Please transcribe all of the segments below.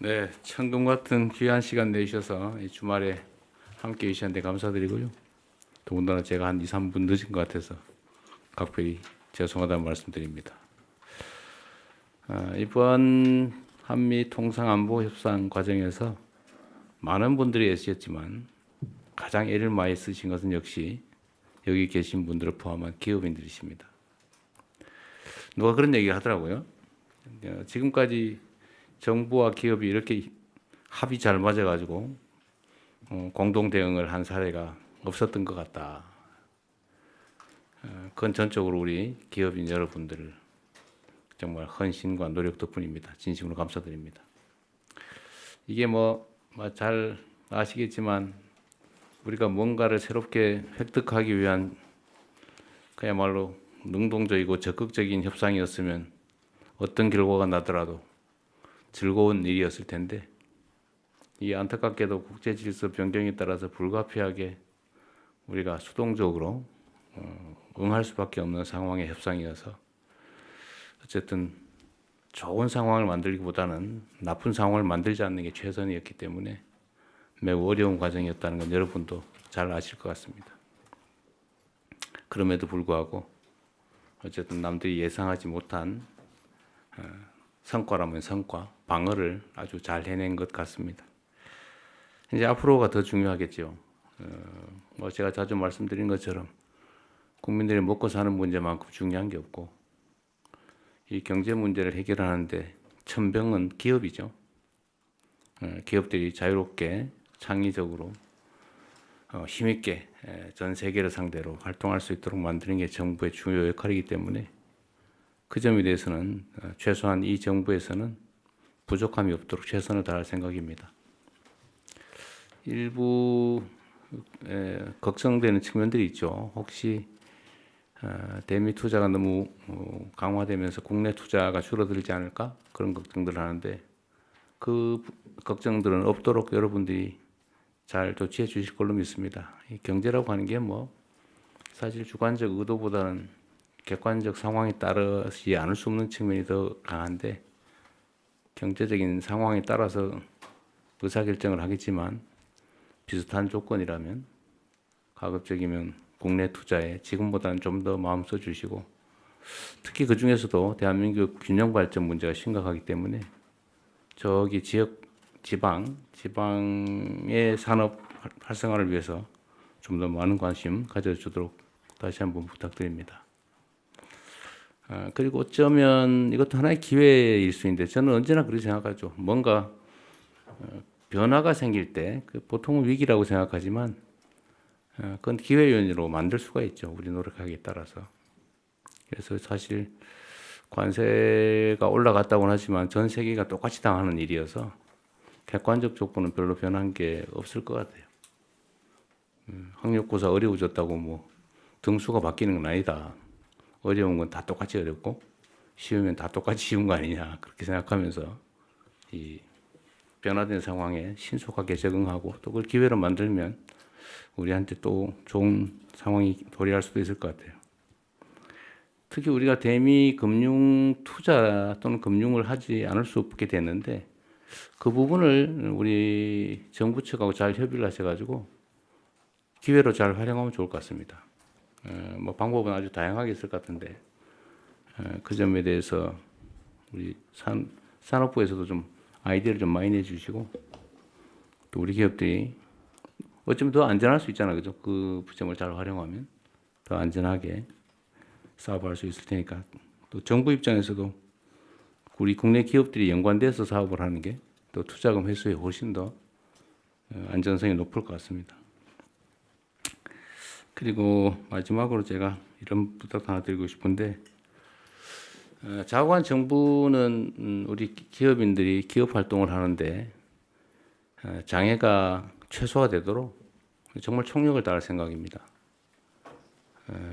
네, 천금 같은 귀한 시간 내주셔서 이 주말에 함께 해주셨는데 감사드리고요. 더군다나 제가 한 2, 3분 늦은 것 같아서 각별히 죄송하다는 말씀드립니다. 이번 한미 통상안보협상 과정에서 많은 분들이 애쓰셨지만 가장 애를 많이 쓰신 것은 역시 여기 계신 분들을 포함한 기업인들이십니다. 누가 그런 얘기를 하더라고요. 지금까지 정부와 기업이 이렇게 합이 잘 맞아가지고 공동 대응을 한 사례가 없었던 것 같다. 그건 전적으로 우리 기업인 여러분들 정말 헌신과 노력 덕분입니다. 진심으로 감사드립니다. 이게 잘 아시겠지만 우리가 뭔가를 새롭게 획득하기 위한 그야말로 능동적이고 적극적인 협상이었으면 어떤 결과가 나더라도 즐거운 일이었을 텐데 이 안타깝게도 국제 질서 변경에 따라서 불가피하게 우리가 수동적으로 응할 수밖에 없는 상황의 협상이어서 어쨌든 좋은 상황을 만들기보다는 나쁜 상황을 만들지 않는 게 최선이었기 때문에 매우 어려운 과정이었다는 건 여러분도 잘 아실 것 같습니다. 그럼에도 불구하고 어쨌든 남들이 예상하지 못한 성과라면 성과, 방어를 아주 잘 해낸 것 같습니다. 이제 앞으로가 더 중요하겠죠. 제가 자주 말씀드린 것처럼 국민들이 먹고 사는 문제만큼 중요한 게 없고 이 경제 문제를 해결하는데 천병은 기업이죠. 기업들이 자유롭게 창의적으로 힘있게 전 세계를 상대로 활동할 수 있도록 만드는 게 정부의 중요 역할이기 때문에 그 점에 대해서는 최소한 이 정부에서는 부족함이 없도록 최선을 다할 생각입니다. 일부 걱정되는 측면들이 있죠. 혹시 대미 투자가 너무 강화되면서 국내 투자가 줄어들지 않을까? 그런 걱정들을 하는데 그 걱정들은 없도록 여러분들이 잘 조치해 주실 걸로 믿습니다. 이 경제라고 하는 게 사실 주관적 의도보다는 객관적 상황에 따르지 않을 수 없는 측면이 더 강한데 경제적인 상황에 따라서 의사결정을 하겠지만 비슷한 조건이라면 가급적이면 국내 투자에 지금보다는 좀 더 마음 써주시고 특히 그 중에서도 대한민국 균형 발전 문제가 심각하기 때문에 저기 지방의 산업 활성화를 위해서 좀 더 많은 관심 가져주도록 다시 한번 부탁드립니다. 그리고 어쩌면 이것도 하나의 기회일 수 있는데 저는 언제나 그렇게 생각하죠. 뭔가 변화가 생길 때 보통은 위기라고 생각하지만 그건 기회 요인으로 만들 수가 있죠. 우리 노력하기에 따라서. 그래서 사실 관세가 올라갔다고는 하지만 전 세계가 똑같이 당하는 일이어서 객관적 조건은 별로 변한 게 없을 것 같아요. 학력고사 어려워졌다고 등수가 바뀌는 건 아니다. 어려운 건 다 똑같이 어렵고 쉬우면 다 똑같이 쉬운 거 아니냐 그렇게 생각하면서 이 변화된 상황에 신속하게 적응하고 또 그걸 기회로 만들면 우리한테 또 좋은 상황이 도래할 수도 있을 것 같아요. 특히 우리가 대미 금융 투자 또는 금융을 하지 않을 수 없게 됐는데 그 부분을 우리 정부 측하고 잘 협의를 하셔가지고 기회로 잘 활용하면 좋을 것 같습니다. 방법은 아주 다양하게 있을 것 같은데 그 점에 대해서 우리 산업부에서도 좀 아이디어를 좀 많이 내주시고 또 우리 기업들이 어쩌면 더 안전할 수 있잖아요, 그죠? 그 점을 잘 활용하면 더 안전하게 사업할 수 있을 테니까 또 정부 입장에서도 우리 국내 기업들이 연관돼서 사업을 하는 게 또 투자금 회수에 훨씬 더 안전성이 높을 것 같습니다. 그리고 마지막으로 제가 이런 부탁 하나 드리고 싶은데 자관 정부는 우리 기업인들이 기업 활동을 하는데 장애가 최소화되도록 정말 총력을 다할 생각입니다.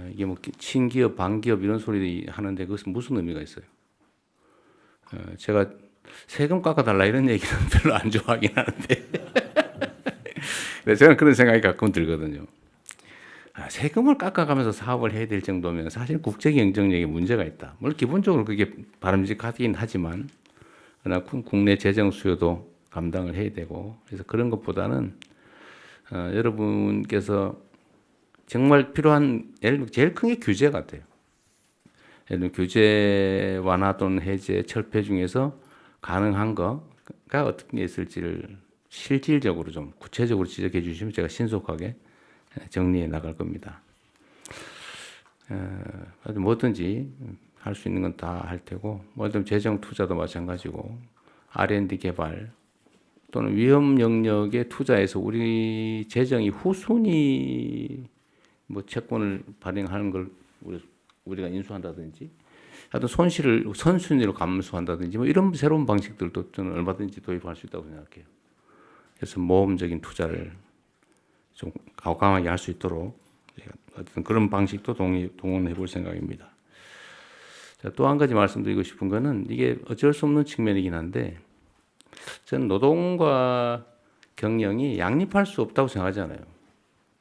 이게 친기업, 반기업 이런 소리 하는데 그것은 무슨 의미가 있어요? 제가 세금 깎아달라 이런 얘기는 별로 안 좋아하긴 하는데 저는 그런 생각이 가끔 들거든요. 세금을 깎아가면서 사업을 해야 될 정도면 사실 국제 경쟁력에 문제가 있다. 물론 기본적으로 그게 바람직하긴 하지만 그러나 국내 재정 수요도 감당을 해야 되고, 그래서 그런 것보다는 여러분께서 정말 필요한, 예를 들면 제일 큰 게 규제 같아요. 예를 들면 규제 완화 또는 해제, 철폐 중에서 가능한 거가 어떤 게 있을지를 실질적으로 좀 구체적으로 지적해 주시면 제가 신속하게 정리해 나갈 겁니다. 뭐든지 할 수 있는 건 다 할 테고, 뭐든 재정 투자도 마찬가지고, R&D 개발 또는 위험 영역에 투자해서 우리 재정이 후순위 뭐 채권을 발행하는 걸 우리가 인수한다든지, 하여튼 손실을 선순위로 감수한다든지 뭐 이런 새로운 방식들도 저는 얼마든지 도입할 수 있다고 생각해요. 그래서 모험적인 투자를 좀 과감하게 할 수 있도록 어떤 그런 방식도 동원해 볼 생각입니다. 또 한 가지 말씀드리고 싶은 거는 이게 어쩔 수 없는 측면이긴 한데, 저는 노동과 경영이 양립할 수 없다고 생각하잖아요.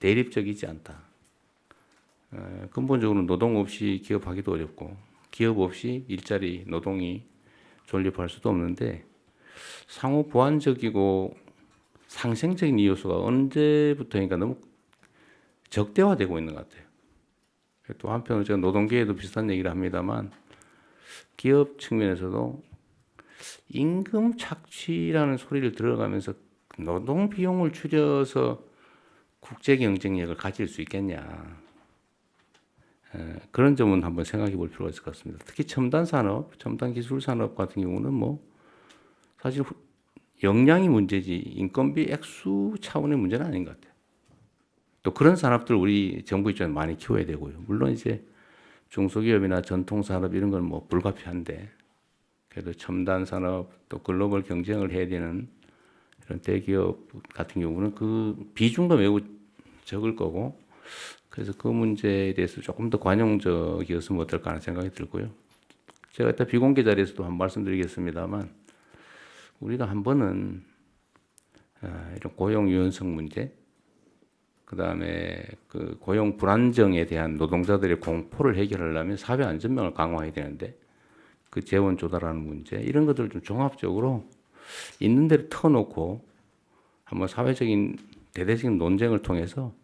대립적이지 않다. 근본적으로 노동 없이 기업하기도 어렵고, 기업 없이 일자리, 노동이 존립할 수도 없는데, 상호 보완적이고 상생적인 이 요소가 언제부터인가 너무 적대화되고 있는 것 같아요. 또 한편으로 제가 노동계에도 비슷한 얘기를 합니다만, 기업 측면에서도 임금 착취라는 소리를 들어가면서 노동 비용을 줄여서 국제 경쟁력을 가질 수 있겠냐. 그런 점은 한번 생각해 볼 필요가 있을 것 같습니다. 특히 첨단 산업, 첨단 기술 산업 같은 경우는 뭐 사실 역량이 문제지 인건비 액수 차원의 문제는 아닌 것 같아요. 또 그런 산업들 우리 정부 입장에 많이 키워야 되고요. 물론 이제 중소기업이나 전통산업 이런 건 뭐 불가피한데, 그래도 첨단 산업 또 글로벌 경쟁을 해야 되는 이런 대기업 같은 경우는 그 비중도 매우 적을 거고, 그래서 그 문제에 대해서 조금 더 관용적이었으면 어떨까 하는 생각이 들고요. 제가 이따 비공개 자리에서도 한 말씀드리겠습니다만, 우리가 한 번은 이런 고용 유연성 문제, 그 다음에 그 고용 불안정에 대한 노동자들의 공포를 해결하려면 사회 안전망을 강화해야 되는데, 그 재원 조달하는 문제, 이런 것들을 좀 종합적으로 있는 대로 터놓고 한번 사회적인 대대적인 논쟁을 통해서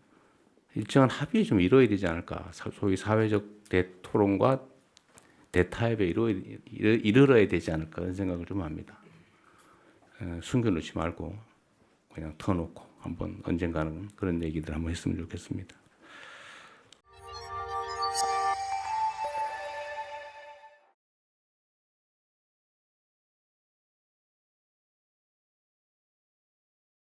일정한 합의에 좀 이루어야 되지 않을까. 소위 사회적 대토론과 대타협에 이르러야 되지 않을까 그런 생각을 좀 합니다. 숨겨놓지 말고 그냥 터놓고 한번 언젠가는 그런 얘기들 한번 했으면 좋겠습니다.